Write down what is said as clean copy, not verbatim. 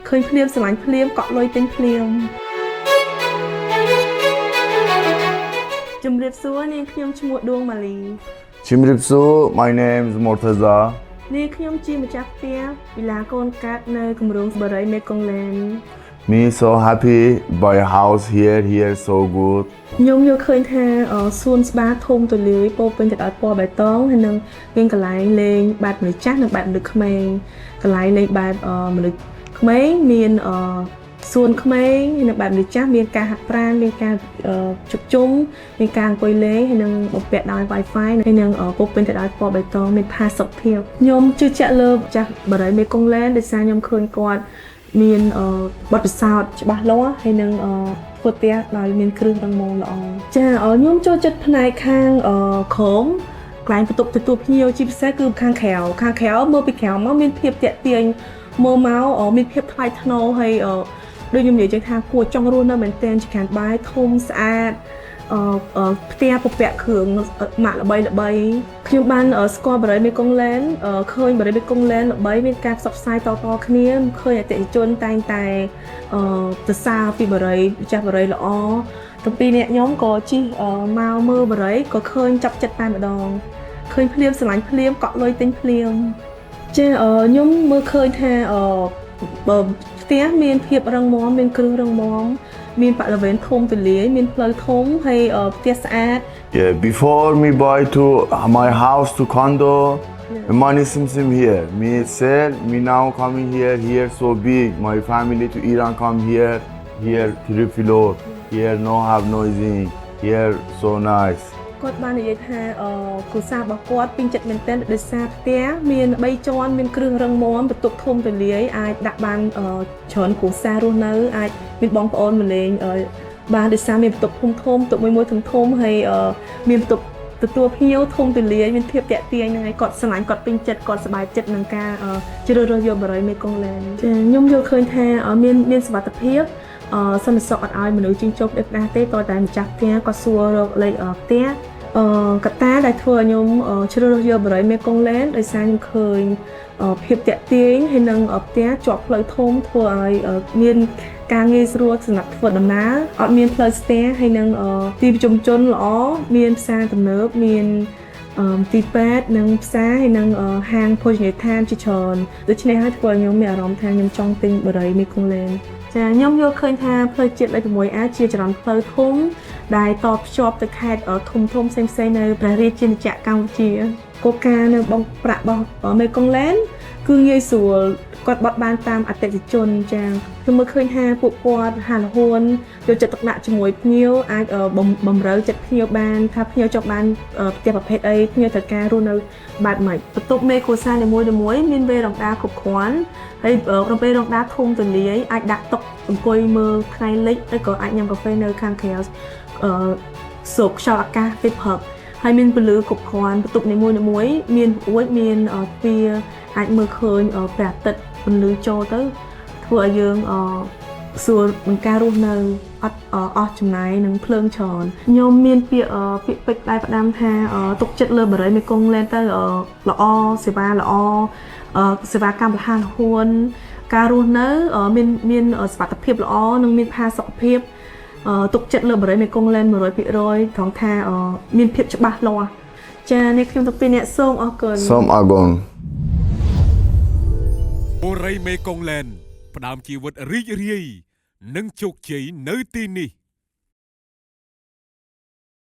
ឃើញភ្លាមស្រឡាញ់ភ្លាមកក់លុយទិញភ្លាមជំរាបសួរនាងខ្ញុំឈ្មោះដួងម៉ាលី Chimripsu, my name is Mortaza. នាងខ្ញុំជាម្ចាស់ផ្ទះវិឡាកូនកាត់នៅគម្រោងបរិយមេកុងឡែន Me so happy buy a house here so good. ខ្ញុំយល់ឃើញថាសួនស្បាធំទូលាយពោពេញទៅដោយពណ៌បៃតងហើយនឹងមានកន្លែងលេងបែបមនុស្សចាស់និងបែបមនុស្សក្មេងកន្លែងលេងបែបមនុស្សក្មេងមានសួនក្មេងហើយនឹងបែបមនុស្សចាស់មានការហាត់ប្រាណមានការជុំជុំមានការអង្គុយលេងហើយនឹងបំពាក់ដោយ Wi-Fi ហើយនឹងពោពេញទៅដោយពណ៌បៃតងមានផាសុកភាពខ្ញុំជឿជាក់លើម្ចាស់បរិយមេកុងឡែនដោយសារខ្ញុំឃើញគាត់មានបទពិសោធន៍ច្បាស់លាស់ហើយនឹងធ្វើផ្ទះដោយមានគ្រឿងរឹងមាំល្អចាខ្ញុំចូលចិត្តផ្នែកខាងក្រោមកន្លែងបន្ទប់ទទួលភ្ញៀវជាពិសេសគឺខាងក្រៅមើលពីក្រៅមកមានភាពតាក់ទាញមើលមកមានភាពថ្លៃថ្នូរហើយដូចខ្ញុំនិយាយចឹងថាគួរចង់រស់នៅមែនទែនជាខាងបាយធំស្អាតផ្ទះពពាក់គ្រឿងម៉ាក់ល្បីខ្ញុំបានស្គាល់បរិយមេកុងឡែនឃើញបរិយមេកុងឡែនល្បីមានការផ្សព្វផ្សាយតគ្នាឃើញអតិថិជនតែងតែសរសើរពីបរិយម្ចាស់បរិយល្អទាំងពីរអ្នកខ្ញុំក៏ជិះមកមើលបរិយក៏ឃើញចាប់ចិត្តតែម្ដងឃើញភ្លាមស្រឡាញ់ភ្លាមកក់លុយទិញភ្លាមចាខ្ញុំមើលឃើញថាផ្ទះមានភាពរឹងមាំមានគ្រឿងរឹងមាំមានបរិវេណធំទូលាយមានផ្លូវធំហើយផ្ទះស្អាត Yeah, before me buy to my house to condo, the money seems here. Me sell, me now coming here so big. My family to Iran come here 3 floor. Here no have noisy. Here so nice. គាត់បាននិយាយថាគ្រួសាររបស់គាត់ពេញចិត្តមែនទែនដោយសារផ្ទះមាន3ជាន់មានគ្រឿងរឹងមាំបន្ទប់ធំទូលាយអាចដាក់បានច្រើនគ្រួសាររស់នៅអាចមានបងប្អូនមកលេងបានដោយសារមានបន្ទប់ធំបន្ទប់មួយធំហើយមានបន្ទប់ទទួលភ្ញៀវធំទូលាយមានភាពតាក់ទាញហ្នឹងហើយគាត់ស្រឡាញ់គាត់ពេញចិត្តគាត់សប្បាយចិត្តនឹងការជ្រើសរើសយកបរិយមេកុងឡែនចាខ្ញុំយល់ឃើញថាមានសុវត្ថិភាពសន្តិសុខអត់ឲ្យមនុស្សជិះចូលផ្ដេសផ្ដាសទេតើតែម្ចាស់ផ្ទះគាត់សួររកលេខផ្ទះកត្តាដែលធ្វើឲ្យខ្ញុំជ្រើសរើសយកបរិយមេកុងឡែនដោយសារខ្ញុំឃើញភាពតាក់ទាញហើយនឹងផ្ទះជាប់ផ្លូវធំធ្វើឲ្យមានការងាយស្រួលសម្រាប់ធ្វើដំណើរអត់មានផ្លូវស្ទះហើយនឹងទីប្រជុំជនល្អមានផ្សារទំនើបមានទីពេទ្យនិងផ្សារហើយនឹងហាងភោជនីយដ្ឋានជាច្រើនដូច្នេះហើយធ្វើឲ្យខ្ញុំមានអារម្មណ៍ថាខ្ញុំចង់ទិញបរិយមេកុងឡែនចាខ្ញុំយល់ឃើញថាផ្លូវជាតិលេខ 6A ជាចរន្តផ្លូវធំដែលតភ្ជាប់ទៅខេត្តធំផ្សេងនៅព្រះរាជាណាចក្រកម្ពុជាគោលការណ៍នៅបង់ប្រាក់របស់មេកុងឡែនគឺងាយស្រួលគាត់បត់បានតាមអតិថិជនចាខ្ញុំមើលឃើញថាពួកគាត់ហាលហួនយកចិត្តទុកដាក់ជាមួយភ្ញៀវអាចបំរើចិត្តភ្ញៀវបានថាភ្ញៀវចង់បានផ្ទះប្រភេទអីភ្ញៀវត្រូវការរស់នៅបែបម៉េចបន្ទប់មេគ្រួសារនីមួយៗមានវេរំដាគ្រប់គ្រាន់ហើយក្នុងពេលរំដាធំទូលាយអាចដាក់តុអង្គុយមើលថ្ងៃលិចឬក៏អាចញ៉ាំកាហ្វេនៅខាងក្រៅសូកខ្យល់អាកាសពេលព្រឹកហើយមានពន្លឺគ្រប់គ្រាន់បន្ទប់នីមួយៗមានអួចមានទ្វារអាចមើលឃើញព្រះអាទិត្យពន្លឺចូលទៅធ្វើឲ្យយើងស្រួលក្នុងការរស់នៅអត់អស់ចំណាយនឹងភ្លើងច្រើនខ្ញុំមានពាក្យពេចន៍ដែលផ្ដាំថាទុកចិត្តលើបរិយមេកុងឡែនទៅល្អសេវាល្អសេវាកម្មរហ័សរហួនការរស់នៅមានសុខភាពល្អនិងមានផាសុកភាពទុកចិត្តលើបរិយមេកុងឡែន 100% ត្រង់ថាមានភាពច្បាស់លាស់ចានេះខ្ញុំទាំងពីរអ្នកសូមអរគុណ Som agon. បរិយមេកុងឡែនផ្ដើមជីវិតរីករាយនិងជោគជ័យនៅទីនេះ